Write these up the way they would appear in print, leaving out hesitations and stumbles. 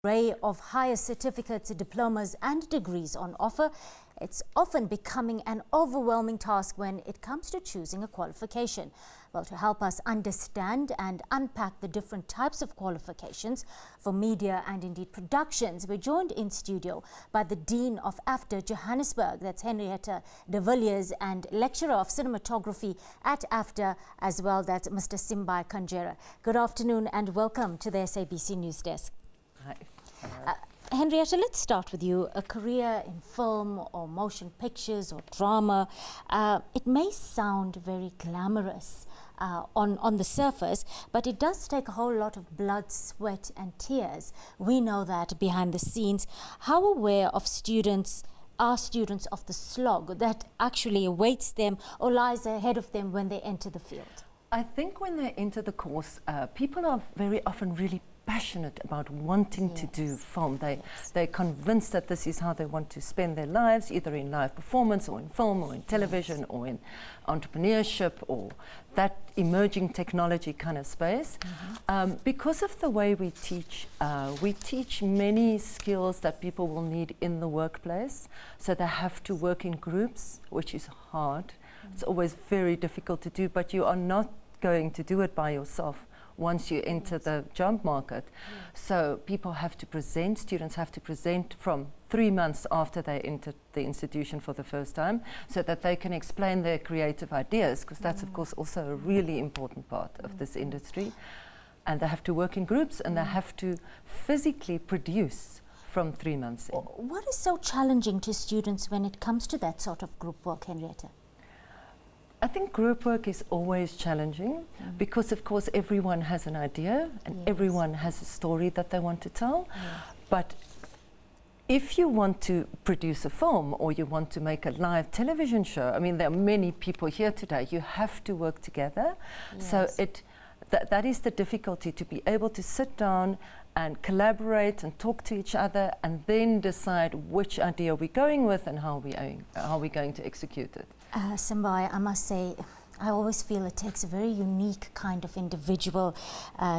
Array of higher certificates, diplomas and degrees on offer, it's often becoming an overwhelming task when it comes to choosing a qualification. Well, to help us understand and unpack the different types of qualifications for media and indeed productions, we're joined in studio by the Dean of AFDA Johannesburg, that's Henriette De Villiers, and Lecturer of Cinematography at AFDA as well, that's Mr. Simbai Kanjere. Good afternoon and welcome to the SABC News Desk. Hi. Henriette, let's start with you. A career in film or motion pictures or drama, it may sound very glamorous on the surface, but it does take a whole lot of blood, sweat and tears. We know that behind the scenes. How aware of are students of the slog that actually awaits them or lies ahead of them when they enter the field? I think when they enter the course, people are very often really passionate about wanting to do film. They're convinced that this is how they want to spend their lives, either in live performance or in film or in television or in entrepreneurship or that emerging technology kind of space. Because of the way we teach many skills that people will need in the workplace. So they have to work in groups, which is hard. It's always very difficult to do, but you are not going to do it by yourself once you enter the job market. So people have to present, students have to present from 3 months after they enter the institution for the first time, so that they can explain their creative ideas, because that's of course also a really important part of this industry. And they have to work in groups and they have to physically produce from 3 months in. What is so challenging to students when it comes to that sort of group work, Henriette? I think group work is always challenging because, of course, everyone has an idea and everyone has a story that they want to tell. But if you want to produce a film or you want to make a live television show, I mean, there are many people here today, you have to work together. So that is the difficulty, to be able to sit down and collaborate and talk to each other and then decide which idea we're going with and how we're going to execute it. Simbai, I must say, I always feel it takes a very unique kind of individual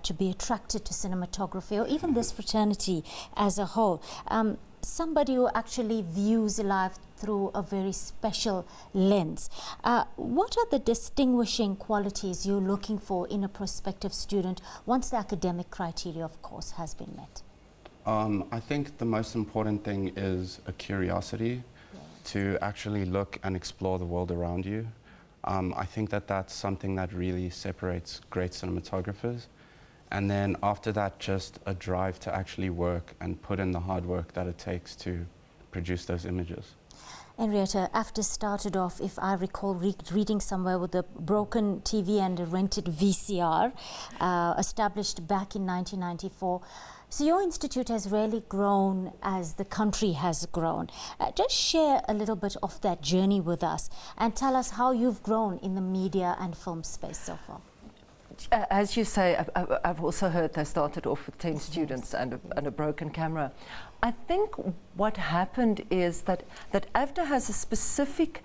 to be attracted to cinematography or even this fraternity as a whole. Somebody who actually views life through a very special lens. What are the distinguishing qualities you're looking for in a prospective student once the academic criteria, of course, has been met? I think the most important thing is a curiosity to actually look and explore the world around you. I think that that's something that really separates great cinematographers. And then after that, just a drive to actually work and put in the hard work that it takes to produce those images. Henriette, AFDA started off, if I recall reading somewhere, with a broken TV and a rented VCR, established back in 1994. So your institute has really grown as the country has grown. Just share a little bit of that journey with us and tell us how you've grown in the media and film space so far. As you say, I've also heard they started off with 10 students and a broken camera. I think what happened is that AFDA has a specific,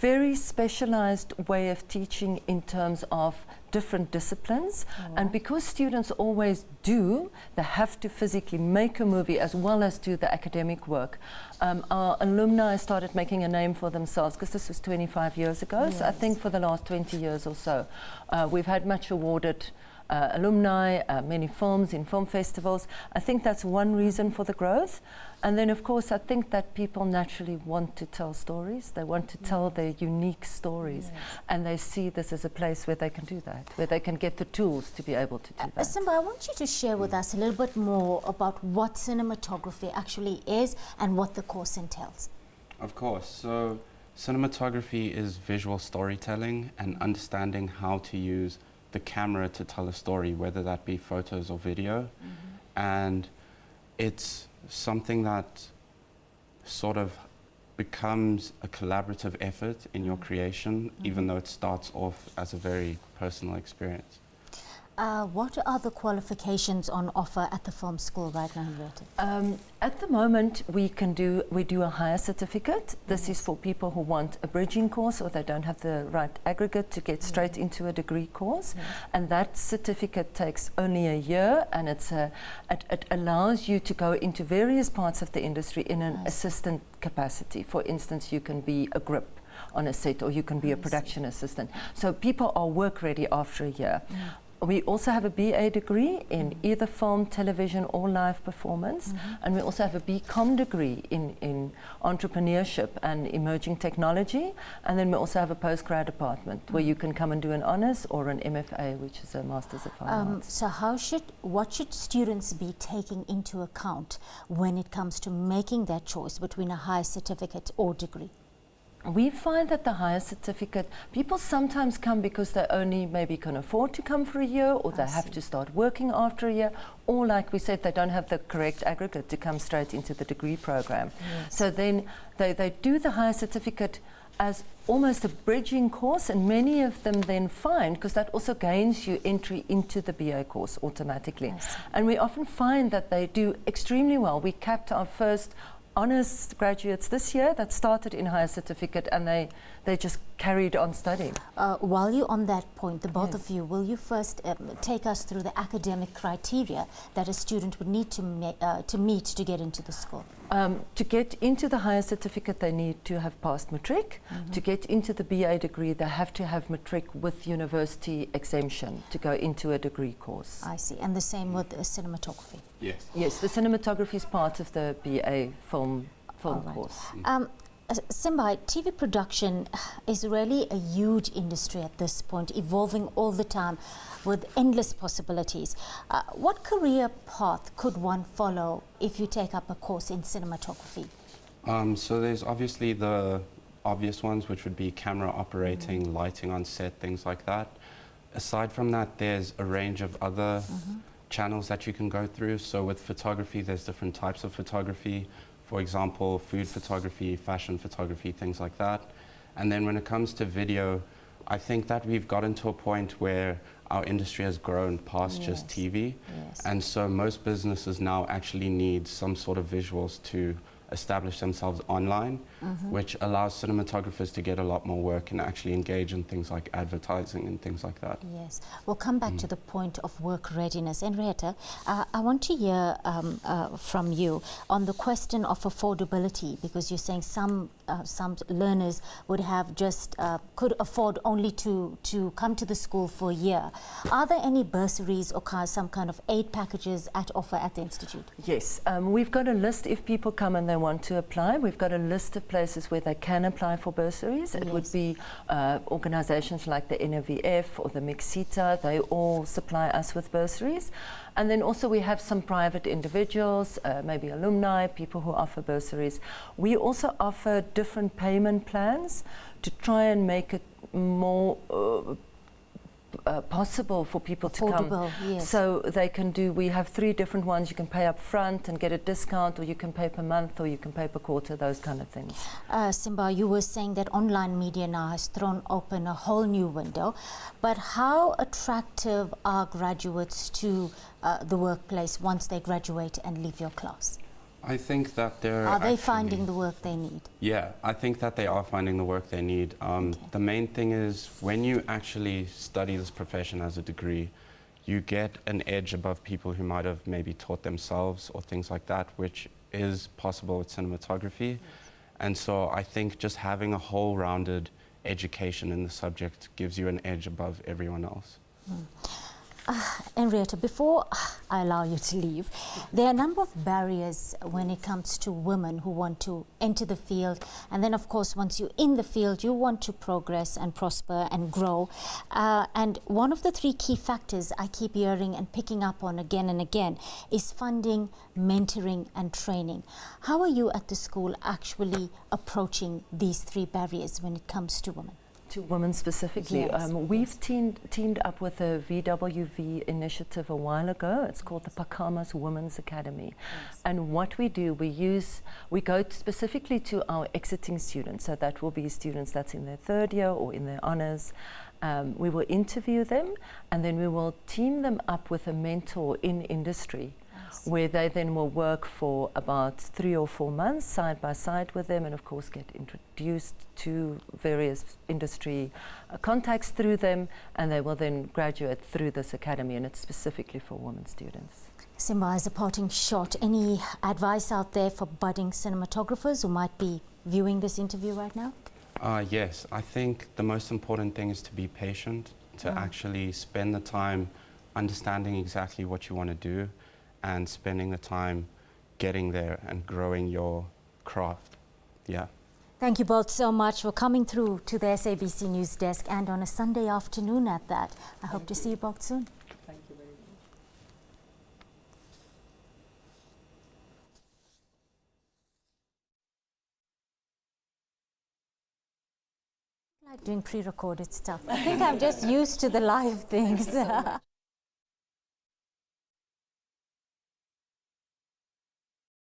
very specialized way of teaching in terms of different disciplines. And because students always they have to physically make a movie as well as do the academic work. Our alumni started making a name for themselves, because this was 25 years ago. So I think for the last 20 years or so, we've had much awarded alumni, many films in film festivals. I think that's one reason for the growth. And then, of course, I think that people naturally want to tell stories. They want to tell their unique stories. And they see this as a place where they can do that, where they can get the tools to be able to do that. Simba, I want you to share with us a little bit more about what cinematography actually is and what the course entails. Of course. So cinematography is visual storytelling and understanding how to use the camera to tell a story, whether that be photos or video. And it's something that sort of becomes a collaborative effort in your creation, even though it starts off as a very personal experience. What are the qualifications on offer at the film school right now, Henriette? At the moment, we do a higher certificate. This is for people who want a bridging course or they don't have the right aggregate to get straight into a degree course. And that certificate takes only a year, and it allows you to go into various parts of the industry in an assistant capacity. For instance, you can be a grip on a set, or you can be a production assistant. So people are work ready after a year. We also have a BA degree in either film, television or live performance, and we also have a BCom degree in entrepreneurship and emerging technology, and then we also have a postgrad department where you can come and do an honours or an MFA, which is a Masters of Fine Arts. So what should students be taking into account when it comes to making that choice between a higher certificate or degree? We find that the higher certificate, people sometimes come because they only maybe can afford to come for a year, or they have to start working after a year, or like we said, they don't have the correct aggregate to come straight into the degree program. So then they do the higher certificate as almost a bridging course, and many of them then find, because that also gains you entry into the BA course automatically. And we often find that they do extremely well. We capped our first honours graduates this year that started in higher certificate, and they just carried on studying. While you're on that point, the both of you, will you first take us through the academic criteria that a student would need to meet to get into the school? To get into the higher certificate, they need to have passed matric. To get into the BA degree, they have to have matric with university exemption to go into a degree course. I see. And the same with cinematography? Yes. Yes, the cinematography is part of the BA film course. Simbai, TV production is really a huge industry at this point, evolving all the time with endless possibilities. What career path could one follow if you take up a course in cinematography? So there's obviously the obvious ones, which would be camera operating, lighting on set, things like that. Aside from that, there's a range of other channels that you can go through. So with photography, there's different types of photography. For example, food photography, fashion photography, things like that. And then when it comes to video, I think that we've gotten to a point where our industry has grown past just TV. And so most businesses now actually need some sort of visuals to establish themselves online, which allows cinematographers to get a lot more work and actually engage in things like advertising and things like that. Yes, we'll come back to the point of work readiness. Henriette, I want to hear from you on the question of affordability, because you're saying some learners would have just could afford only to come to the school for a year. Are there any bursaries or some kind of aid packages at offer at the institute? Yes, we've got a list. If people come and they want to apply, we've got a list of places where they can apply for bursaries. It would be organizations like the NVF or the Mixita. They all supply us with bursaries. And then also we have some private individuals, maybe alumni, people who offer bursaries. We also offer different payment plans to try and make it more possible for people to come. So they can do, we have 3 different ones. You can pay up front and get a discount, or you can pay per month, or you can pay per quarter, those kind of things. Simbai, you were saying that online media now has thrown open a whole new window, but how attractive are graduates to the workplace once they graduate and leave your class? I think that Are they finding the work they need? Yeah, I think that they are finding the work they need. The main thing is when you actually study this profession as a degree, you get an edge above people who might have maybe taught themselves or things like that, which is possible with cinematography. And so I think just having a whole-rounded education in the subject gives you an edge above everyone else. Henriette, before I allow you to leave, there are a number of barriers when it comes to women who want to enter the field. And then, of course, once you're in the field, you want to progress and prosper and grow. And one of the 3 key factors I keep hearing and picking up on again and again is funding, mentoring and training. How are you at the school actually approaching these 3 barriers when it comes to women? To women specifically. Yes, We've teamed up with a VWV initiative a while ago. It's called the Pakamas Women's Academy. Yes. And what we do, we go specifically to our exiting students. So that will be students that's in their third year or in their honors. We will interview them, and then we will team them up with a mentor in industry, where they then will work for about 3 or 4 months side by side with them, and of course get introduced to various industry contacts through them, and they will then graduate through this academy, and it's specifically for women students. Simbai, as a parting shot, any advice out there for budding cinematographers who might be viewing this interview right now? Yes, I think the most important thing is to be patient, to actually spend the time understanding exactly what you want to do, and spending the time getting there and growing your craft. Yeah. Thank you both so much for coming through to the SABC News Desk, and on a Sunday afternoon at that. I hope to see you both soon. Thank you very much. I like doing pre-recorded stuff. I think I'm just used to the live things.